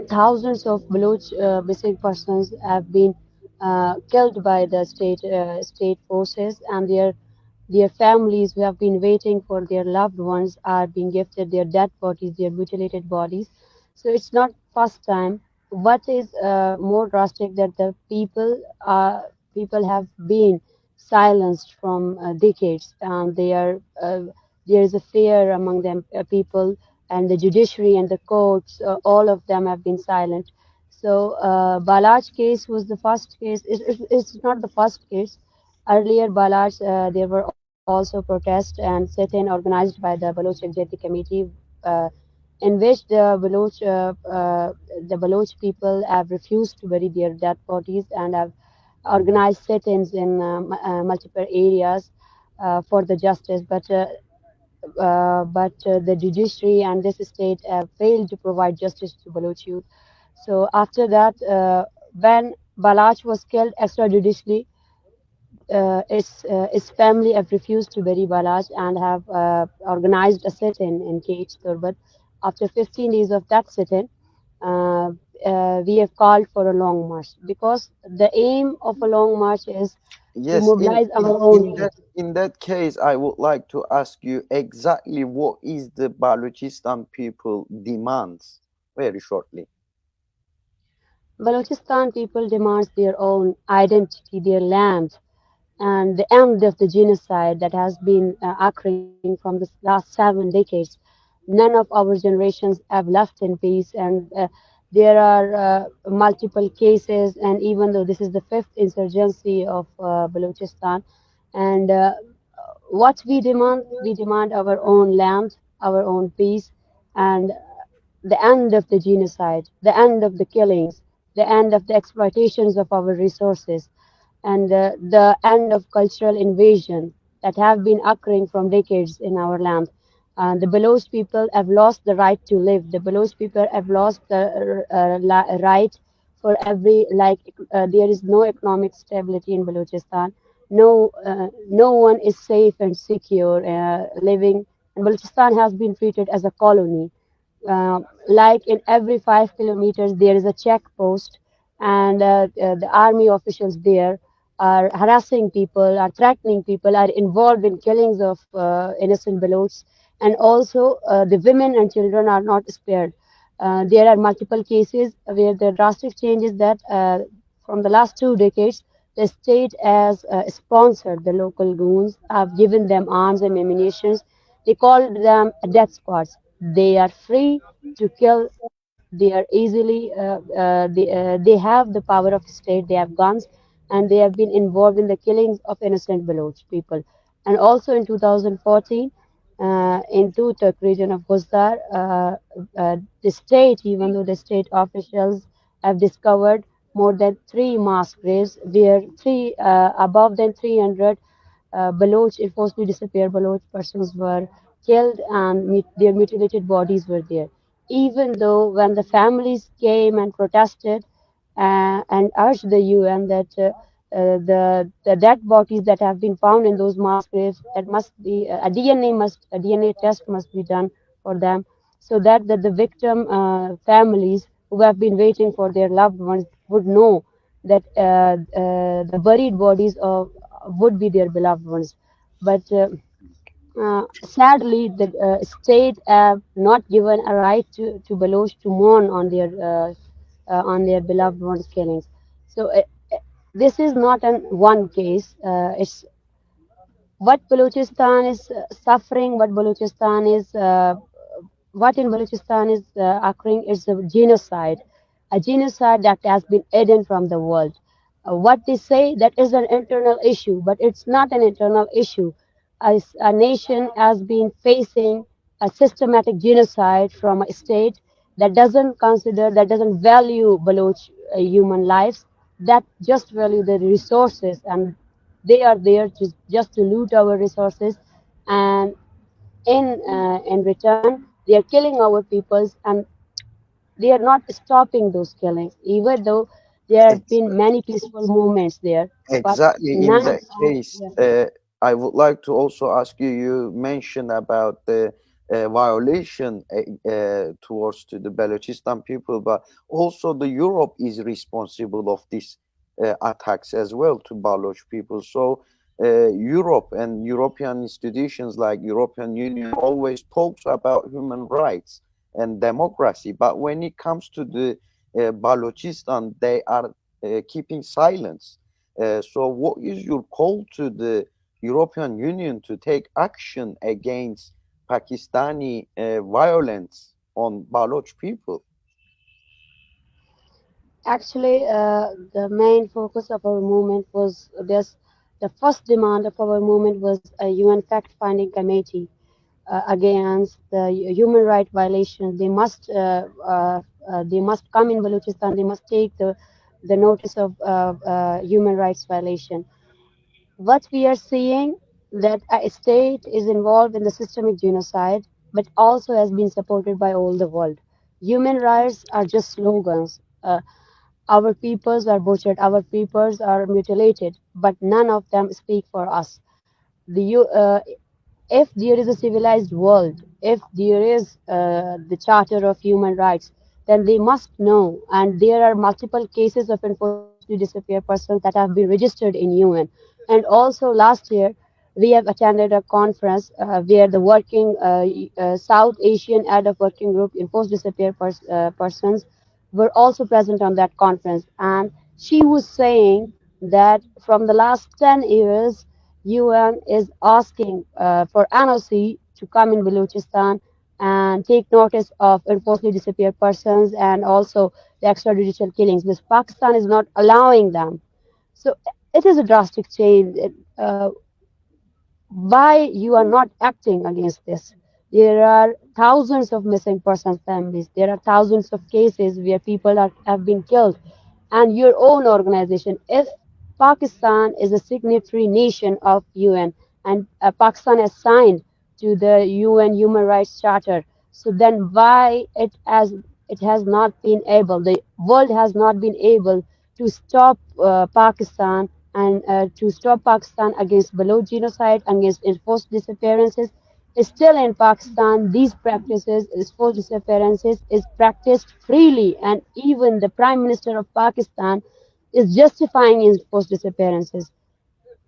thousands of Baloch missing persons have been killed by the state forces, and their families who have been waiting for their loved ones are being gifted their dead bodies, their mutilated bodies. So it's not first time. What is more drastic that the people have been silenced from decades, and there is a fear among them people, and the judiciary and the courts, all of them have been silent. So Baloch case was the first case. It's not the first case. Earlier, Baloch, there were also protests and sit-in organized by the Baloch Executive Committee, uh, in which the Baloch people have refused to bury their dead bodies and have organized sit-ins in multiple areas for the justice. But the judiciary and this state have failed to provide justice to Baloch youth. So after that, when Baloch was killed extrajudicially, its family have refused to bury Baloch and have organized a sit-in Cage Turbat. After 15 days of that sit-in, uh, we have called for a long march because the aim of a long march is to Yes, mobilize our own youth. in that case, I would like to ask you exactly what is the Balochistan people demands, very shortly. Balochistan people demand their own identity, their land, and the end of the genocide that has been occurring from the last 7 decades. None of our generations have left in peace, and there are multiple cases. And even though this is the fifth insurgency of Balochistan, and what we demand our own land, our own peace, and the end of the genocide, the end of the killings, the end of the exploitations of our resources, and the end of cultural invasion that have been occurring from decades in our land. The Baloch people have lost the right to live. The Baloch people have lost the right for every, like, there is no economic stability in Balochistan. No one is safe and secure living, and Balochistan has been treated as a colony. Like in every 5 kilometers, there is a checkpost, and the army officials there are harassing people, are threatening people, are involved in killings of innocent Balochs, and also the women and children are not spared. There are multiple cases where the drastic change is that from the last 2 decades, the state has sponsored the local goons, have given them arms and ammunition. They call them death squads. They are free to kill. They are easily. They have the power of state. They have guns, and they have been involved in the killings of innocent Baloch people. And also in 2014, in Tutak region of Ghuzdar, the state, even though the state officials have discovered more than 3 mass graves where three above than 300 Baloch, forcibly disappeared Baloch persons were killed, and their mutilated bodies were there. Even though when the families came and protested and urged the UN that the dead bodies that have been found in those mass graves, that must be a DNA test must be done for them, so that the victim families who have been waiting for their loved ones would know that the buried bodies of would be their beloved ones. But sadly, the state have not given a right to Baloch to mourn on their beloved ones' killings. So this is not an one case. It's what Balochistan is suffering. What in Balochistan is occurring is a genocide that has been hidden from the world. What they say that is an internal issue, but it's not an internal issue. As a nation has been facing a systematic genocide from a state that doesn't value Baloch human lives, that just value the resources, and they are there just to loot our resources, and in return they are killing our peoples, and they are not stopping those killings, even though there have Ex- been many peaceful movements there. But Exactly. In none that of case, I would like to also ask you. You mentioned about the violation towards to the Balochistan people, but also the Europe is responsible of these attacks as well to Baloch people. So Europe and European institutions like European Union always talks about human rights and democracy, but when it comes to the Balochistan, they are keeping silence. So what is your call to the European Union to take action against Pakistani violence on Baloch people? Actually, the main focus of our movement was this. The first demand of our movement was a UN fact-finding committee against the human right violations. They must come in Balochistan. They must take the notice of human rights violation. What we are seeing that a state is involved in the systemic genocide, but also has been supported by all the world. Human rights are just slogans. Our peoples are butchered, our peoples are mutilated, but none of them speak for us. If there is a civilized world, if there is the Charter of Human Rights, then they must know. And there are multiple cases of enforcedly disappeared persons that have been registered in UN. And also last year, we have attended a conference where the working South Asian ad of working group enforced disappeared persons were also present on that conference. And she was saying that from the last 10 years, UN is asking for NOC to come in Balochistan and take notice of enforcedly disappeared persons and also the extrajudicial killings, because Pakistan is not allowing them. So it is a drastic change. Why you are not acting against this? There are thousands of missing persons families. There are thousands of cases where have been killed. And your own organization, if Pakistan is a signatory nation of UN and Pakistan has signed to the UN Human Rights Charter, so then why it has not been able, the world has not been able to stop Pakistan and to stop Pakistan against Baloch genocide, against enforced disappearances. Still in Pakistan, these practices, enforced disappearances, is practiced freely, and even the Prime Minister of Pakistan is justifying enforced disappearances.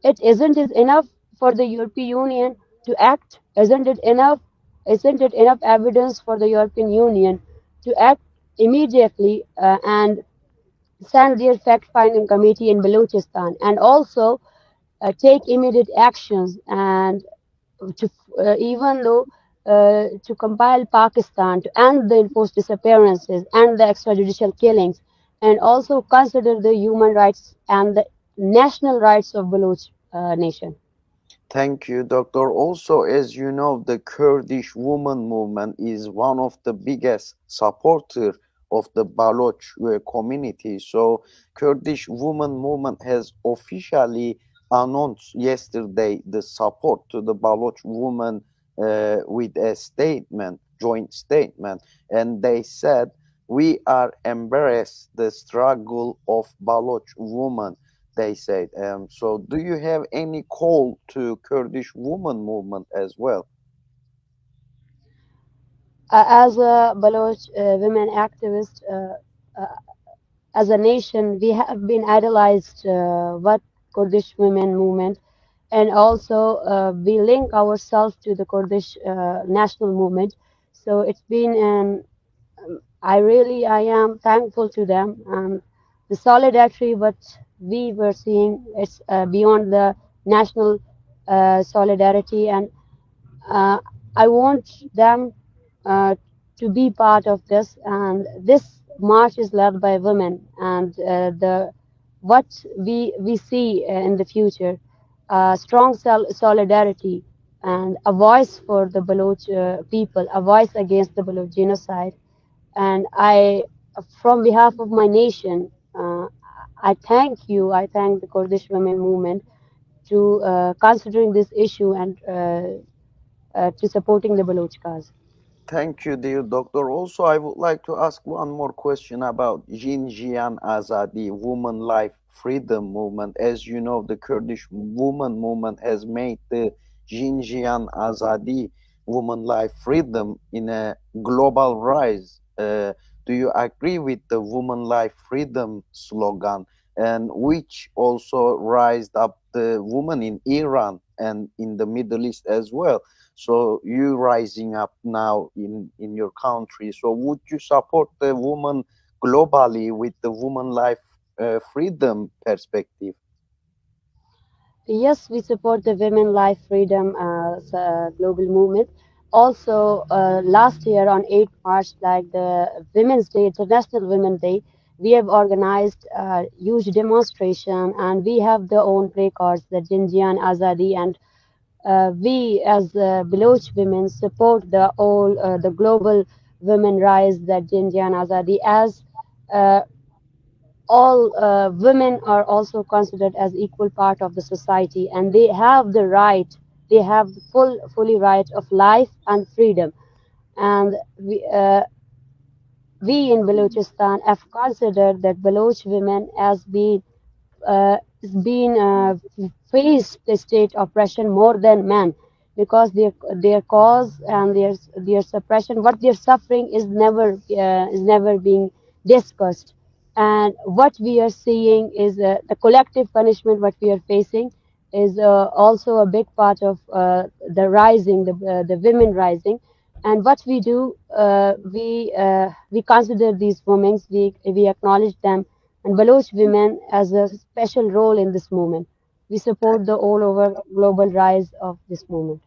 It isn't it enough for the European Union to act? Isn't it enough? Isn't it enough evidence for the European Union to act immediately and send their fact-finding committee in Balochistan and also take immediate actions and to even though to compile Pakistan to end the enforced disappearances and the extrajudicial killings, and also consider the human rights and the national rights of Baloch nation. Thank you, Doctor. Also, as you know, the Kurdish woman movement is one of the biggest supporter of the Baloch community. So, Kurdish woman movement has officially announced yesterday the support to the Baloch woman with a statement, joint statement, and they said we are embrace the struggle of Baloch woman, they said. So, do you have any call to Kurdish woman movement as well? As a Baloch women activist, uh, as a nation, we have been idolized what Kurdish women movement, and also we link ourselves to the Kurdish national movement. So it's been an I am thankful to them. The solidarity what we were seeing is beyond the national solidarity, and uh, I want them uh, to be part of this. And this march is led by women, and the what we see in the future, strong solidarity and a voice for the Baloch people, a voice against the Baloch genocide. And from behalf of my nation, I thank you. I thank the Kurdish women movement to considering this issue and to supporting the Baloch cause. Thank you, dear doctor. Also, I would like to ask one more question about Jinjian Azadi, Woman Life Freedom Movement. As you know, the Kurdish woman movement has made the Jinjian Azadi woman life freedom in a global rise. Do you agree with the woman life freedom slogan, and which also raised up the woman in Iran and in the Middle East as well? So you rising up now in your country. So would you support the woman globally with the woman life freedom perspective? Yes, we support the women life freedom global movement. Also, last year on 8th March, like the Women's Day, International Women's Day, we have organized a huge demonstration, and we have the own placards, the Jinjian Azadi, and we as Baloch women support the global women rise, that Jinjian Azadi, as uh, all women are also considered as equal part of the society, and they have the right, they have the fully right of life and freedom. And we in Balochistan have considered that Baloch women as being has been faced the state oppression more than men, because their cause and their suppression, what they're suffering, is never being discussed. And what we are seeing is the collective punishment what we are facing is also a big part of the rising, the women rising. And what we do, we consider these women, we acknowledge them, and Baloch women as a special role in this movement. We support the all over global rise of this movement.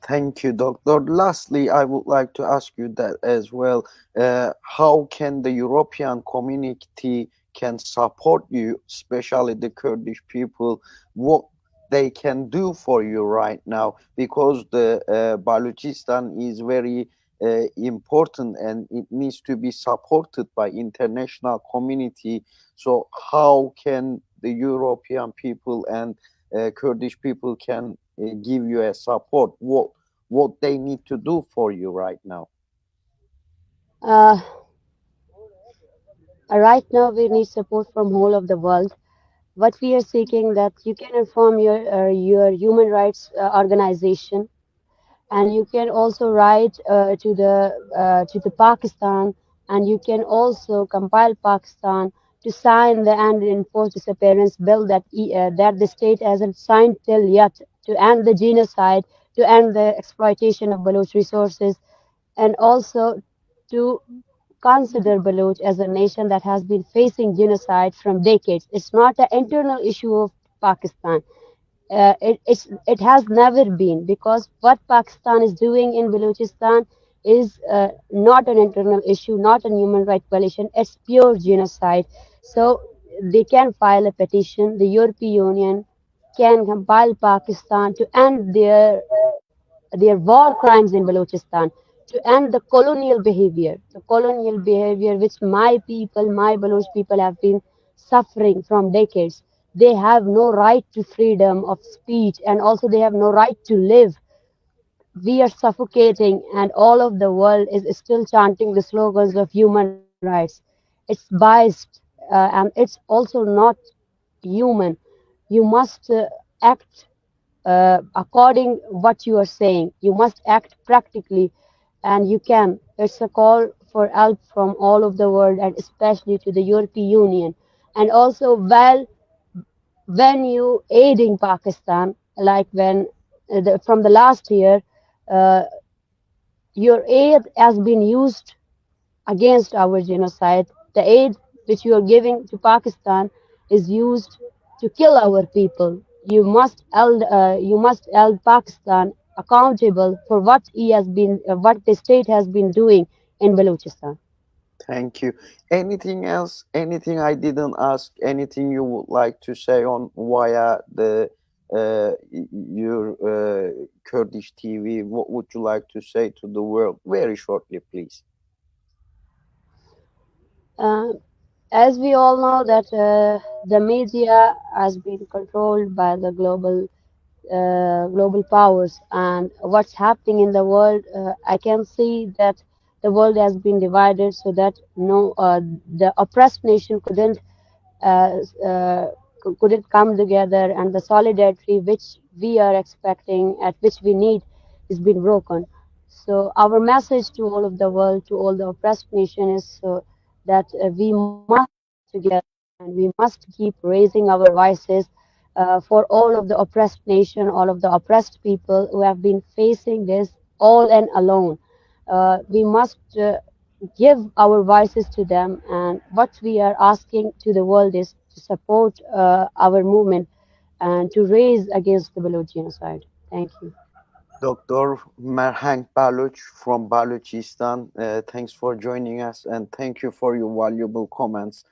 Thank you, Doctor. Lastly, I would like to ask you that as well. How can the European community can support you, especially the Kurdish people? What they can do for you right now, because the Balochistan is very important and it needs to be supported by international community. So, how can the European people and Kurdish people can give you a support? What they need to do for you right now? Uh, right now, we need support from whole of the world. What we are seeking, that you can inform your human rights organization, and you can also write to the Pakistan, and you can also compile Pakistan to sign the and enforce disappearance bill that the state hasn't signed till yet, to end the genocide, to end the exploitation of Baloch resources, and also to consider Baloch as a nation that has been facing genocide from decades. It's not an internal issue of Pakistan. It has never been, because what Pakistan is doing in Balochistan is not an internal issue, not a human rights violation. It's pure genocide. So they can file a petition. The European Union can compel Pakistan to end their war crimes in Balochistan, to end the colonial behavior which my people, my Baloch people have been suffering from decades. They have no right to freedom of speech, and also they have no right to live. We are suffocating, and all of the world is still chanting the slogans of human rights. It's biased, and it's also not human. You must act according what you are saying. You must act practically, and you can. It's a call for help from all of the world, and especially to the European Union. And also, when you aiding Pakistan, like when from the last year, uh, your aid has been used against our genocide. The aid which you are giving to Pakistan is used to kill our people. You must hold Pakistan accountable for what the state has been doing in Balochistan. Thank you. Anything else? Anything I didn't ask? Anything you would like to say on via the your Kurdish TV? What would you like to say to the world? Very shortly, please. Uh, as we all know that the media has been controlled by the global powers, and what's happening in the world, I can see that the world has been divided, so that no the oppressed nation uh, uh, couldn't come together, and the solidarity which we are expecting, at which we need, is been broken. So our message to all of the world, to all the oppressed nation is that we must stand together and we must keep raising our voices for all of the oppressed nation, all of the oppressed people who have been facing this all and alone. We must give our voices to them, and what we are asking to the world is to support our movement and to raise against the Baloch genocide. Thank you. Dr. Mahrang Baloch from Balochistan, thanks for joining us and thank you for your valuable comments.